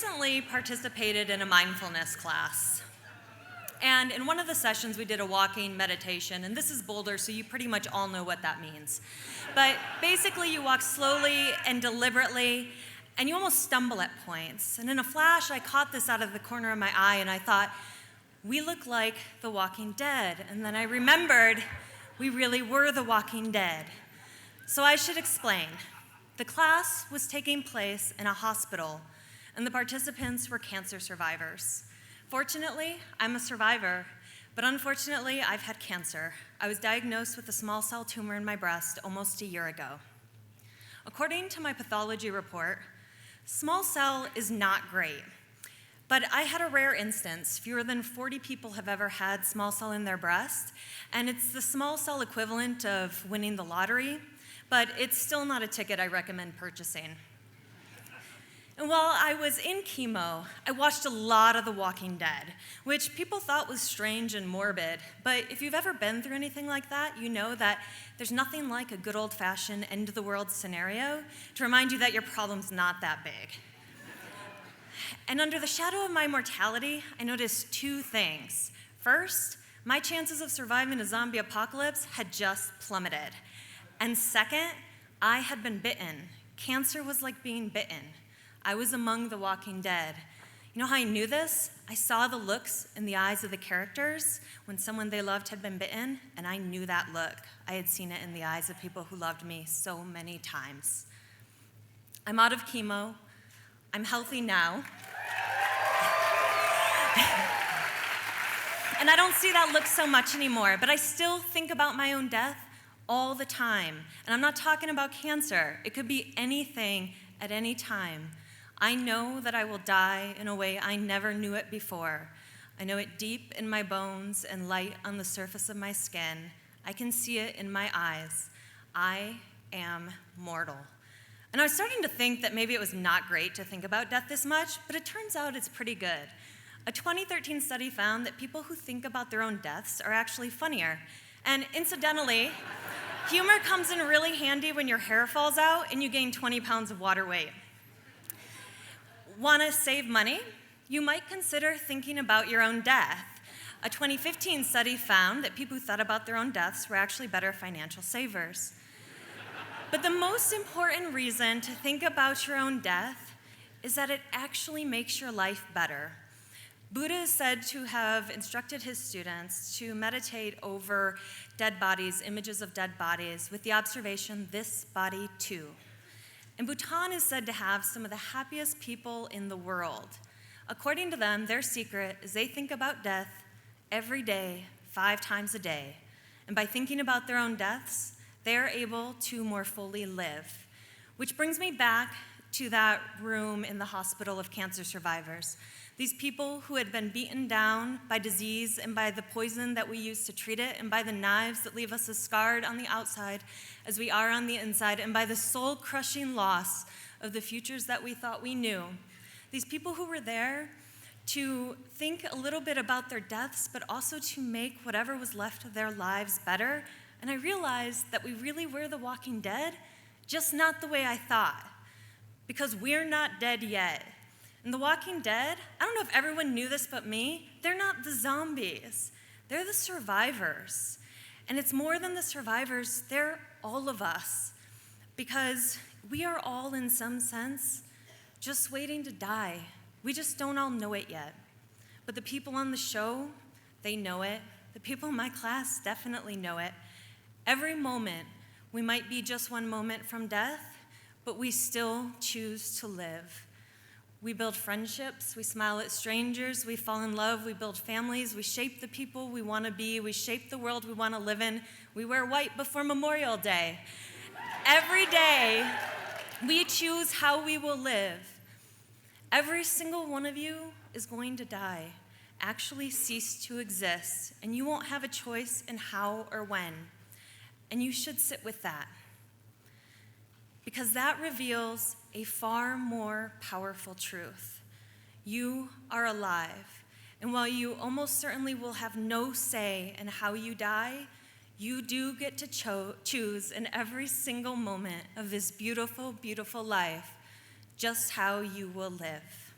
recently participated in a mindfulness class. And in one of the sessions, we did a walking meditation. And this is Boulder, so you pretty much all know what that means. But basically, you walk slowly and deliberately, and you almost stumble at points. And in a flash, I caught this out of the corner of my eye, and I thought, we look like the Walking Dead. And then I remembered we really were the Walking Dead. So I should explain. The class was taking place in a hospital, and the participants were cancer survivors. Fortunately, I'm a survivor, but unfortunately, I've had cancer. I was diagnosed with a small cell tumor in my breast almost a year ago. According to my pathology report, small cell is not great, but I had a rare instance. Fewer than 40 people have ever had small cell in their breast, and it's the small cell equivalent of winning the lottery, but it's still not a ticket I recommend purchasing. And while I was in chemo, I watched a lot of The Walking Dead, which people thought was strange and morbid. But if you've ever been through anything like that, you know that there's nothing like a good old-fashioned end-of-the-world scenario to remind you that your problem's not that big. And under the shadow of my mortality, I noticed two things. First, my chances of surviving a zombie apocalypse had just plummeted. And second, I had been bitten. Cancer was like being bitten. I was among the Walking Dead. You know how I knew this? I saw the looks in the eyes of the characters when someone they loved had been bitten, and I knew that look. I had seen it in the eyes of people who loved me so many times. I'm out of chemo. I'm healthy now. And I don't see that look so much anymore, but I still think about my own death all the time. And I'm not talking about cancer. It could be anything at any time. I know that I will die in a way I never knew it before. I know it deep in my bones and light on the surface of my skin. I can see it in my eyes. I am mortal. And I was starting to think that maybe it was not great to think about death this much, but it turns out it's pretty good. A 2013 study found that people who think about their own deaths are actually funnier. And incidentally, humor comes in really handy when your hair falls out and you gain 20 pounds of water weight. Want to save money? You might consider thinking about your own death. A 2015 study found that people who thought about their own deaths were actually better financial savers. But the most important reason to think about your own death is that it actually makes your life better. Buddha is said to have instructed his students to meditate over dead bodies, images of dead bodies, with the observation, this body too. And Bhutan is said to have some of the happiest people in the world. According to them, their secret is they think about death every day, 5 times a day. And by thinking about their own deaths, they are able to more fully live. Which brings me back to that room in the hospital of cancer survivors. These people who had been beaten down by disease and by the poison that we use to treat it and by the knives that leave us as scarred on the outside as we are on the inside and by the soul-crushing loss of the futures that we thought we knew. These people who were there to think a little bit about their deaths, but also to make whatever was left of their lives better. And I realized that we really were the Walking Dead, just not the way I thought, because we're not dead yet. And the Walking Dead, I don't know if everyone knew this but me, they're not the zombies. They're the survivors. And it's more than the survivors, they're all of us. Because we are all, in some sense, just waiting to die. We just don't all know it yet. But the people on the show, they know it. The people in my class definitely know it. Every moment, we might be just one moment from death, but we still choose to live. We build friendships, we smile at strangers, we fall in love, we build families, we shape the people we want to be, we shape the world we want to live in. We wear white before Memorial Day. Every day, we choose how we will live. Every single one of you is going to die, actually cease to exist, and you won't have a choice in how or when. And you should sit with that, because that reveals a far more powerful truth. You are alive, and while you almost certainly will have no say in how you die, you do get to choose in every single moment of this beautiful, beautiful life just how you will live.